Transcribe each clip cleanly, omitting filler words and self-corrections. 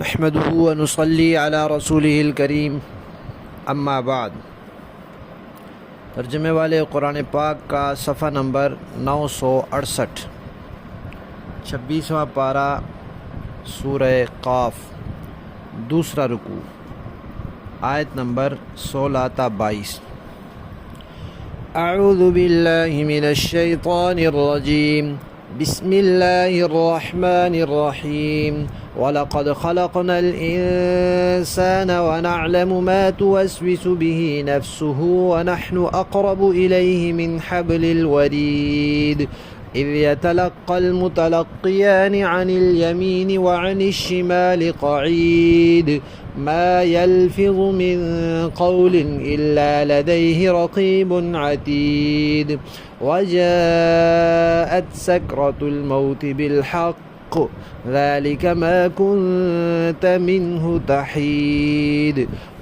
نحمده ونصلي على رسوله الکریم اما بعد۔ ترجمے والے قرآن پاک کا صفحہ نمبر 968، 26واں پارہ سورہ قاف، دوسرا رکوع، آیت نمبر 16 تا 22۔ اعوذ باللہ من الشیطان الرجیم، بسم اللہ الرحمن الرحیم۔ وَلَقَدْ خَلَقْنَا الْإِنسَانَ وَنَعْلَمُ مَا تُوَسْوِسُ بِهِ نَفْسُهُ وَنَحْنُ أَقْرَبُ إِلَيْهِ مِنْ حَبْلِ الْوَرِيدِ إِذْ يَتَلَقَّى الْمُتَلَقِّيَانِ عَنِ الْيَمِينِ وَعَنِ الشِّمَالِ قَعِيدٌ مَا يَلْفِظُ مِنْ قَوْلٍ إِلَّا لَدَيْهِ رَقِيبٌ عَتِيدٌ وَجَاءَتْ سَكْرَةُ الْمَوْتِ بِالْحَقِّ ذلك ما كنت منه تحيد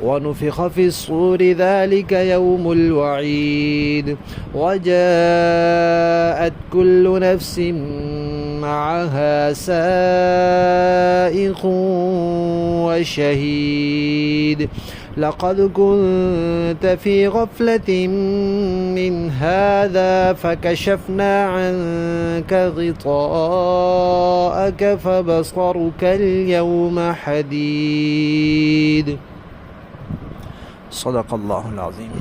ونفخ في الصور ذلك يوم الوعيد وجاءت كل نفس معها سائق وشهيد لقد كنت في غفلة من هذا فكشفنا عنك غطاءك فبصرك اليوم حديد۔ صدق اللہ العظیم۔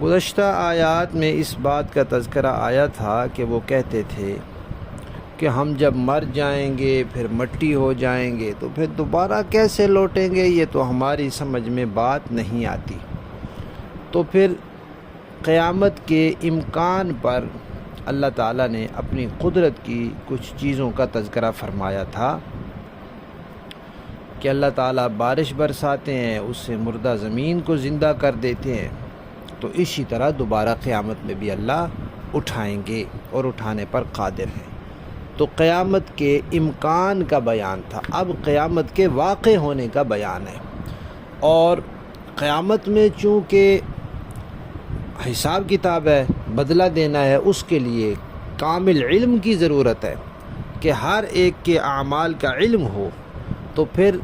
گزشتہ آیات میں اس بات کا تذکرہ آیا تھا کہ وہ کہتے تھے کہ ہم جب مر جائیں گے پھر مٹی ہو جائیں گے تو پھر دوبارہ کیسے لوٹیں گے، یہ تو ہماری سمجھ میں بات نہیں آتی۔ تو پھر قیامت کے امکان پر اللہ تعالیٰ نے اپنی قدرت کی کچھ چیزوں کا تذکرہ فرمایا تھا کہ اللہ تعالیٰ بارش برساتے ہیں، اس سے مردہ زمین کو زندہ کر دیتے ہیں، تو اسی طرح دوبارہ قیامت میں بھی اللہ اٹھائیں گے اور اٹھانے پر قادر ہیں۔ تو قیامت کے امکان کا بیان تھا، اب قیامت کے واقع ہونے کا بیان ہے۔ اور قیامت میں چونکہ حساب کتاب ہے، بدلہ دینا ہے، اس کے لیے کامل علم کی ضرورت ہے کہ ہر ایک کے اعمال کا علم ہو۔ تو پھر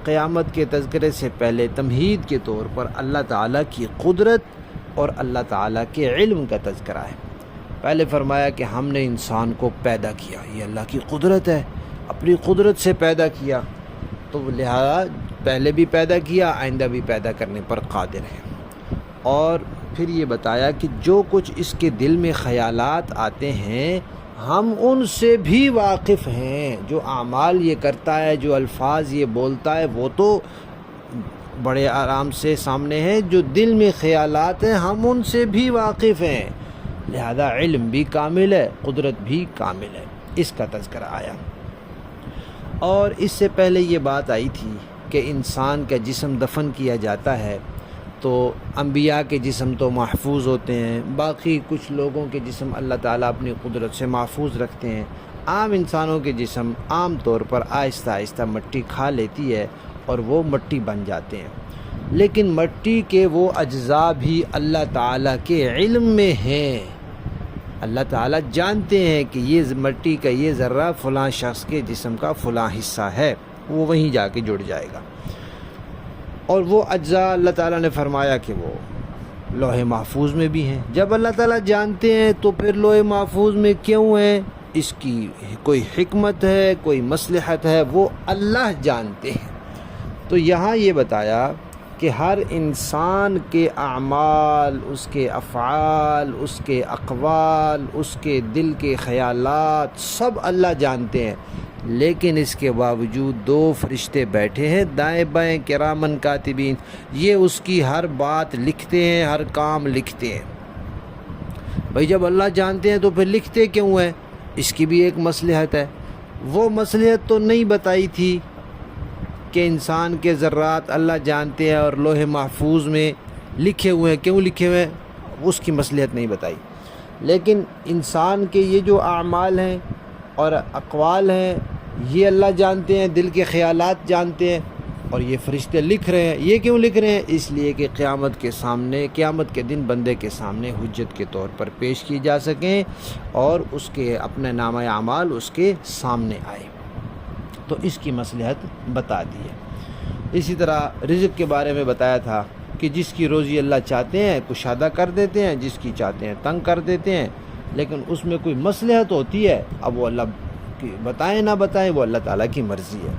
قیامت کے تذکرے سے پہلے تمہید کے طور پر اللہ تعالیٰ کی قدرت اور اللہ تعالیٰ کے علم کا تذکرہ ہے۔ پہلے فرمایا کہ ہم نے انسان کو پیدا کیا، یہ اللہ کی قدرت ہے، اپنی قدرت سے پیدا کیا، تو لہذا پہلے بھی پیدا کیا، آئندہ بھی پیدا کرنے پر قادر ہے۔ اور پھر یہ بتایا کہ جو کچھ اس کے دل میں خیالات آتے ہیں ہم ان سے بھی واقف ہیں، جو اعمال یہ کرتا ہے، جو الفاظ یہ بولتا ہے، وہ تو بڑے آرام سے سامنے ہیں، جو دل میں خیالات ہیں ہم ان سے بھی واقف ہیں، لہذا علم بھی کامل ہے، قدرت بھی کامل ہے، اس کا تذکرہ آیا۔ اور اس سے پہلے یہ بات آئی تھی کہ انسان کا جسم دفن کیا جاتا ہے تو انبیاء کے جسم تو محفوظ ہوتے ہیں، باقی کچھ لوگوں کے جسم اللہ تعالیٰ اپنی قدرت سے محفوظ رکھتے ہیں۔ عام انسانوں کے جسم عام طور پر آہستہ آہستہ مٹی کھا لیتی ہے اور وہ مٹی بن جاتے ہیں، لیکن مٹی کے وہ اجزاء بھی اللہ تعالیٰ کے علم میں ہیں۔ اللہ تعالیٰ جانتے ہیں کہ یہ مٹی کا یہ ذرہ فلاں شخص کے جسم کا فلاں حصہ ہے، وہ وہیں جا کے جڑ جائے گا۔ اور وہ اجزاء اللہ تعالیٰ نے فرمایا کہ وہ لوح محفوظ میں بھی ہیں۔ جب اللہ تعالیٰ جانتے ہیں تو پھر لوح محفوظ میں کیوں ہیں، اس کی کوئی حکمت ہے، کوئی مصلحت ہے، وہ اللہ جانتے ہیں۔ تو یہاں یہ بتایا کہ ہر انسان کے اعمال، اس کے افعال، اس کے اقوال، اس کے دل کے خیالات سب اللہ جانتے ہیں، لیکن اس کے باوجود دو فرشتے بیٹھے ہیں دائیں بائیں کرامن کاتبین، یہ اس کی ہر بات لکھتے ہیں، ہر کام لکھتے ہیں۔ بھائی جب اللہ جانتے ہیں تو پھر لکھتے کیوں ہیں، اس کی بھی ایک مصلحت ہے۔ وہ مصلحت تو نہیں بتائی تھی کہ انسان کے ذرات اللہ جانتے ہیں اور لوح محفوظ میں لکھے ہوئے ہیں، کیوں لکھے ہوئے ہیں اس کی مصلحت نہیں بتائی، لیکن انسان کے یہ جو اعمال ہیں اور اقوال ہیں یہ اللہ جانتے ہیں، دل کے خیالات جانتے ہیں، اور یہ فرشتے لکھ رہے ہیں۔ یہ کیوں لکھ رہے ہیں؟ اس لیے کہ قیامت کے سامنے، قیامت کے دن بندے کے سامنے حجت کے طور پر پیش کی جا سکیں اور اس کے اپنے نامہ اعمال اس کے سامنے آئے۔ تو تو اس کی مصلحت بتا دی ہے۔ اسی طرح رزق کے بارے میں بتایا تھا کہ جس کی روزی اللہ چاہتے ہیں کشادہ کر دیتے ہیں، جس کی چاہتے ہیں تنگ کر دیتے ہیں، لیکن اس میں کوئی مصلحت ہوتی ہے، اب وہ اللہ کی بتائیں نہ بتائیں وہ اللہ تعالیٰ کی مرضی ہے۔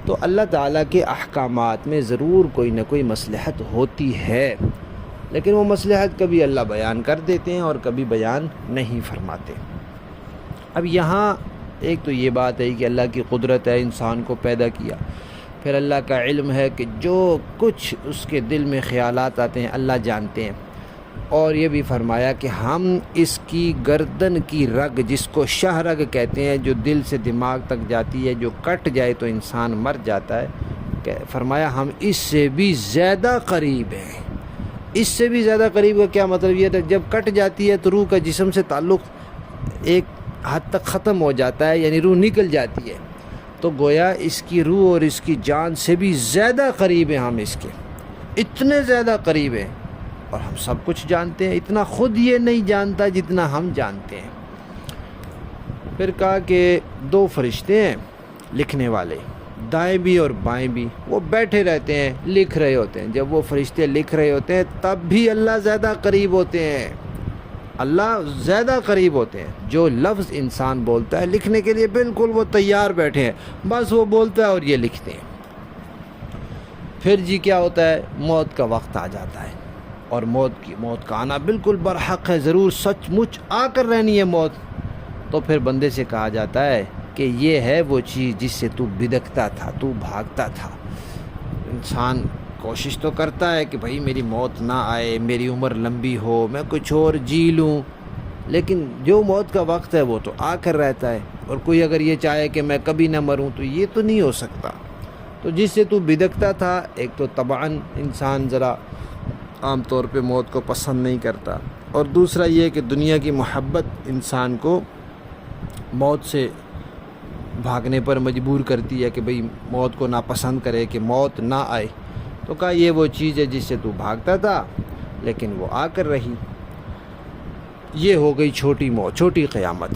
تو اللہ تعالیٰ کے احکامات میں ضرور کوئی نہ کوئی مصلحت ہوتی ہے، لیکن وہ مصلحت کبھی اللہ بیان کر دیتے ہیں اور کبھی بیان نہیں فرماتے۔ اب یہاں ایک تو یہ بات ہے کہ اللہ کی قدرت ہے، انسان کو پیدا کیا، پھر اللہ کا علم ہے کہ جو کچھ اس کے دل میں خیالات آتے ہیں اللہ جانتے ہیں، اور یہ بھی فرمایا کہ ہم اس کی گردن کی رگ، جس کو شاہ رگ کہتے ہیں، جو دل سے دماغ تک جاتی ہے، جو کٹ جائے تو انسان مر جاتا ہے، کہ فرمایا ہم اس سے بھی زیادہ قریب ہیں۔ اس سے بھی زیادہ قریب کا کیا مطلب؟ یہ جب کٹ جاتی ہے تو روح کا جسم سے تعلق ایک حد تک ختم ہو جاتا ہے، یعنی روح نکل جاتی ہے، تو گویا اس کی روح اور اس کی جان سے بھی زیادہ قریب ہیں ہم اس کے، اتنے زیادہ قریب ہیں، اور ہم سب کچھ جانتے ہیں، اتنا خود یہ نہیں جانتا جتنا ہم جانتے ہیں۔ پھر کہا کہ 2 فرشتے ہیں لکھنے والے، دائیں بھی اور بائیں بھی، وہ بیٹھے رہتے ہیں لکھ رہے ہوتے ہیں۔ جب وہ فرشتے لکھ رہے ہوتے ہیں تب بھی اللہ زیادہ قریب ہوتے ہیں، اللہ زیادہ قریب ہوتے ہیں۔ جو لفظ انسان بولتا ہے لکھنے کے لیے بالکل وہ تیار بیٹھے ہیں، بس وہ بولتا ہے اور یہ لکھتے ہیں۔ پھر جی کیا ہوتا ہے؟ موت کا وقت آ جاتا ہے، اور موت کا آنا بالکل برحق ہے، ضرور سچ مچ آ کر رہنی ہے موت۔ تو پھر بندے سے کہا جاتا ہے کہ یہ ہے وہ چیز جس سے تو بدکتا تھا، تو بھاگتا تھا۔ انسان کوشش تو کرتا ہے کہ بھائی میری موت نہ آئے، میری عمر لمبی ہو، میں کچھ اور جی لوں، لیکن جو موت کا وقت ہے وہ تو آ کر رہتا ہے، اور کوئی اگر یہ چاہے کہ میں کبھی نہ مروں تو یہ تو نہیں ہو سکتا۔ تو جس سے تو بدکتا تھا، ایک تو طبعاً انسان ذرا عام طور پہ موت کو پسند نہیں کرتا، اور دوسرا یہ کہ دنیا کی محبت انسان کو موت سے بھاگنے پر مجبور کرتی ہے کہ بھئی موت کو ناپسند کرے کہ موت نہ آئے۔ تو کہا یہ وہ چیز ہے جس سے تو بھاگتا تھا لیکن وہ آ کر رہی۔ یہ ہو گئی چھوٹی موت، چھوٹی قیامت،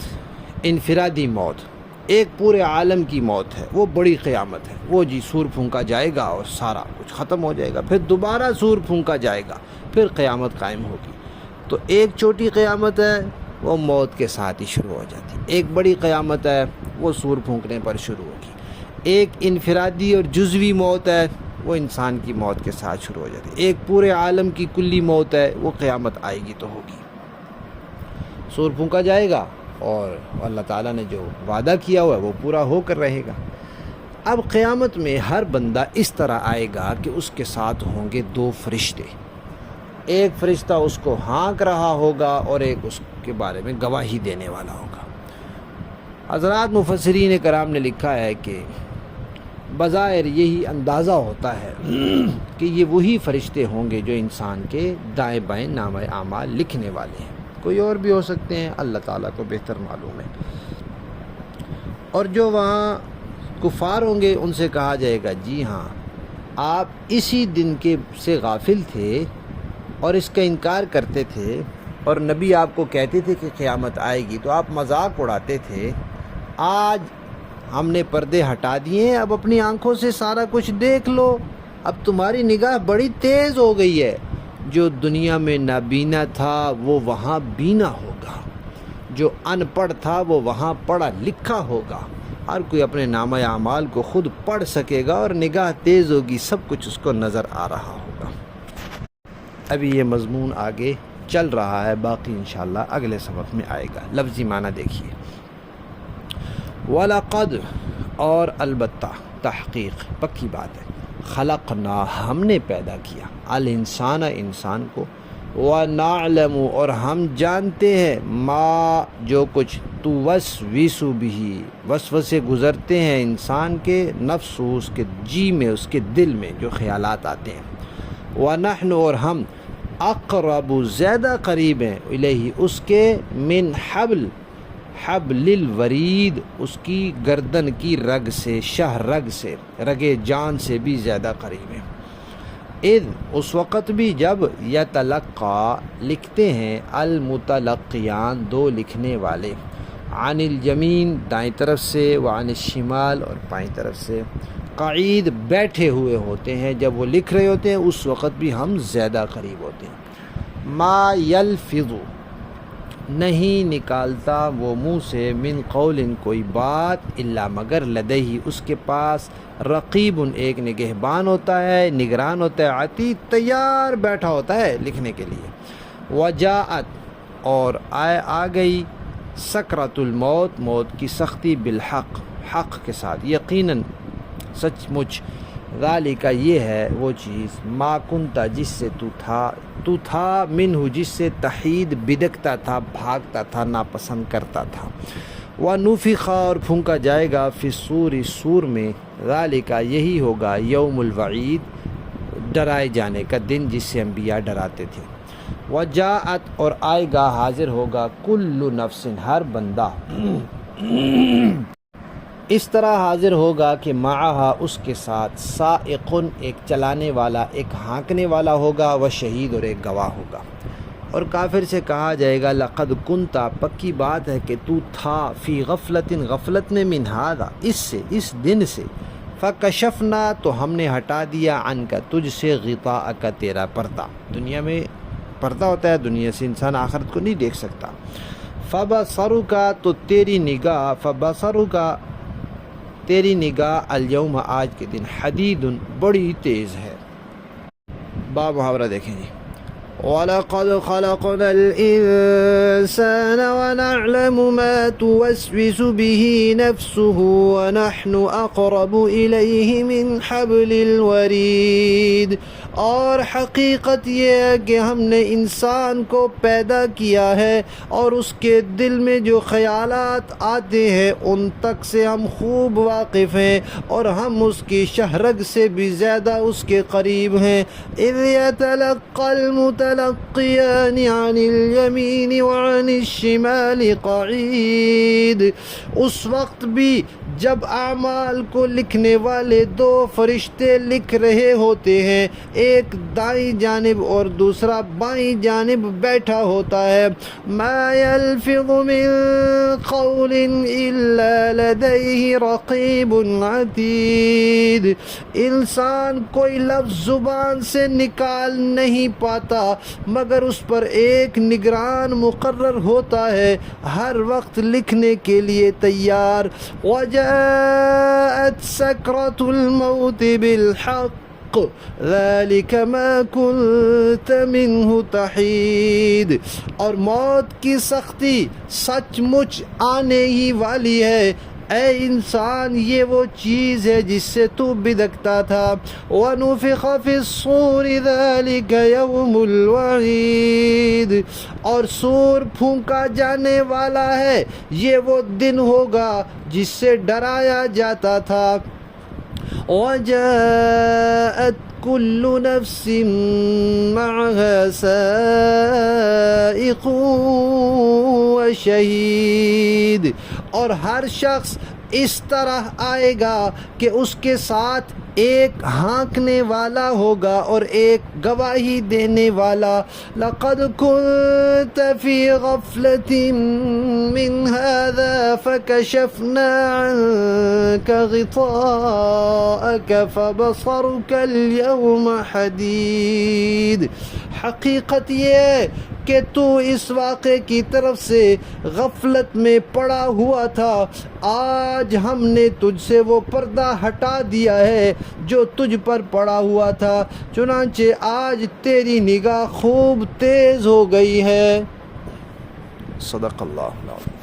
انفرادی موت۔ ایک پورے عالم کی موت ہے، وہ بڑی قیامت ہے، وہ جی سور پھونکا جائے گا اور سارا کچھ ختم ہو جائے گا، پھر دوبارہ سور پھونکا جائے گا، پھر قیامت قائم ہوگی۔ تو ایک چھوٹی قیامت ہے وہ موت کے ساتھ ہی شروع ہو جاتی ہے، ایک بڑی قیامت ہے وہ سور پھونکنے پر شروع ہوگی، ایک انفرادی اور جزوی موت ہے وہ انسان کی موت کے ساتھ شروع ہو جاتی ہے، ایک پورے عالم کی کلی موت ہے وہ قیامت آئے گی تو ہوگی، سور پھونکا جائے گا، اور اللہ تعالیٰ نے جو وعدہ کیا ہوا ہے وہ پورا ہو کر رہے گا۔ اب قیامت میں ہر بندہ اس طرح آئے گا کہ اس کے ساتھ ہوں گے 2 فرشتے، ایک فرشتہ اس کو ہانک رہا ہوگا اور ایک اس کے بارے میں گواہی دینے والا ہوگا۔ حضرات مفسرین کرام نے لکھا ہے کہ بظاہر یہی اندازہ ہوتا ہے کہ یہ وہی فرشتے ہوں گے جو انسان کے دائیں بائیں نامہ اعمال لکھنے والے ہیں، کوئی اور بھی ہو سکتے ہیں، اللہ تعالیٰ کو بہتر معلوم ہے۔ اور جو وہاں کفار ہوں گے ان سے کہا جائے گا جی ہاں آپ اسی دن کے سے غافل تھے اور اس کا انکار کرتے تھے، اور نبی آپ کو کہتے تھے کہ قیامت آئے گی تو آپ مذاق اڑاتے تھے، آج ہم نے پردے ہٹا دیے ہیں، اب اپنی آنکھوں سے سارا کچھ دیکھ لو، اب تمہاری نگاہ بڑی تیز ہو گئی ہے، جو دنیا میں نابینا تھا وہ وہاں بینا ہوگا، جو ان پڑھ تھا وہ وہاں پڑھا لکھا ہوگا، ہر کوئی اپنے نامہ اعمال کو خود پڑھ سکے گا اور نگاہ تیز ہوگی، سب کچھ اس کو نظر آ رہا ہوگا۔ ابھی یہ مضمون آگے چل رہا ہے، باقی انشاءاللہ اگلے سبق میں آئے گا۔ لفظی معنی دیکھیے، وَلَقَدْ اور البتہ، تحقیق پکی بات ہے، خلقنا ہم نے پیدا کیا، الانسان انسان کو، وَنَعْلَمُ اور ہم جانتے ہیں، ما جو کچھ توسوس بہ وسوسے گزرتے ہیں انسان کے، نفس اس کے جی میں، اس کے دل میں جو خیالات آتے ہیں، وَنَحْنُ اور ہم، اقرب زیادہ قریب ہیں، الیہ اس کے، من حبل الورید اس کی گردن کی رگ سے، شہ رگ سے، رگ جان سے بھی زیادہ قریب ہیں، اذ اس وقت بھی جب یتلقا لکھتے ہیں، المتلقیان 2 لکھنے والے، عن الیمین دائیں طرف سے، وعن الشمال اور بائیں طرف سے۔ قعید بیٹھے ہوئے ہوتے ہیں، جب وہ لکھ رہے ہوتے ہیں اس وقت بھی ہم زیادہ قریب ہوتے ہیں۔ ما یلفظ نہیں نکالتا وہ منہ سے، من قول کوئی بات، الا مگر لدیہ اس کے پاس، رقیب ایک نگہبان ہوتا ہے، نگران ہوتا ہے، عتید تیار بیٹھا ہوتا ہے لکھنے کے لیے۔ وجاءت اور آ گئی، سکرۃ الموت موت کی سختی، بالحق حق کے ساتھ، یقیناً سچ مچ، ذالک یہ ہے وہ چیز، ما کنتا جس سے تو تھا منہ جس سے تحید بدکتا تھا، بھاگتا تھا، ناپسند کرتا تھا۔ وَنُفِخَ اور پھونکا جائے گا، فی الصور سور میں، ذالک یہی ہوگا، یوم الوعید ڈرائے جانے کا دن جس سے انبیاء ڈراتے تھے۔ وجاءت اور آئے گا، حاضر ہوگا، کل نفس ہر بندہ، اس طرح حاضر ہوگا کہ معہا اس کے ساتھ، سائقن ایک چلانے والا، ایک ہانکنے والا ہوگا، و شہید اور ایک گواہ ہوگا۔ اور کافر سے کہا جائے گا، لقد کنتا پکی بات ہے کہ تو تھا، فی غفلت غفلت میں، من ھذا اس سے، اس دن سے، فکشفنا تو ہم نے ہٹا دیا، عنک تجھ سے، غطاءک تیرا پردہ۔ دنیا میں پردہ ہوتا ہے، دنیا سے انسان آخرت کو نہیں دیکھ سکتا۔ فبصرک تو تیری نگاہ، فبصرک تیری نگاہ، الیوم آج کے دن، حدید بڑی تیز ہے۔ باب محاورہ دیکھیں جی۔ وَلَقَدْ خَلَقْنَا الْإِنسَانَ وَنَعْلَمُ مَا تُوَسْوِسُ بِهِ نَفْسُهُ وَنَحْنُ أَقْرَبُ إِلَيْهِ مِنْ حَبْلِ الْوَرِيدِ اور حقیقت یہ ہے کہ ہم نے انسان کو پیدا کیا ہے اور اس کے دل میں جو خیالات آتے ہیں ان تک سے ہم خوب واقف ہیں، اور ہم اس کی شہرگ سے بھی زیادہ اس کے قریب ہیں۔ اِذْ يَتَلَقَّى الْمُتَلَقِّيَانِ عَنِ الْيَمِينِ وَعَنِ الشِّمَالِ قَعِيدٌ اس وقت بھی جب اعمال کو لکھنے والے دو فرشتے لکھ رہے ہوتے ہیں، ایک دائیں جانب اور دوسرا بائیں جانب بیٹھا ہوتا ہے، ما یلفظ من قول الا لدیہ رقیب عتید انسان کوئی لفظ زبان سے نکال نہیں پاتا مگر اس پر ایک نگران مقرر ہوتا ہے، ہر وقت لکھنے کے لیے تیار۔ وجاءت سکرۃ الموت بالحق ذلك ما كنت منه تحید اور موت کی سختی سچ مچ آنے ہی والی ہے، اے انسان یہ وہ چیز ہے جس سے تو بدکتا تھا۔ وَنُفِخَ فِي الصُّورِ ذَلِكَ يَوْمُ الْوَعِيدِ اور سور پھونکا جانے والا ہے، یہ وہ دن ہوگا جس سے ڈرایا جاتا تھا۔ وَجَاءَتْ كُلُّ نَفْسٍ مَعَهَا سَائِقٌ وَشَهِيدٌ اور ہر شخص اس طرح آئے گا کہ اس کے ساتھ ایک ہانکنے والا ہوگا اور ایک گواہی دینے والا۔ لقد كنت في غفلة من هذا فكشفنا عنك غطاءك فبصرك اليوم حديد حقیقت یہ ہے کہ تو اس واقعے کی طرف سے غفلت میں پڑا ہوا تھا، آج ہم نے تجھ سے وہ پردہ ہٹا دیا ہے جو تجھ پر پڑا ہوا تھا، چنانچہ آج تیری نگاہ خوب تیز ہو گئی ہے۔ صدق اللہ العظیم۔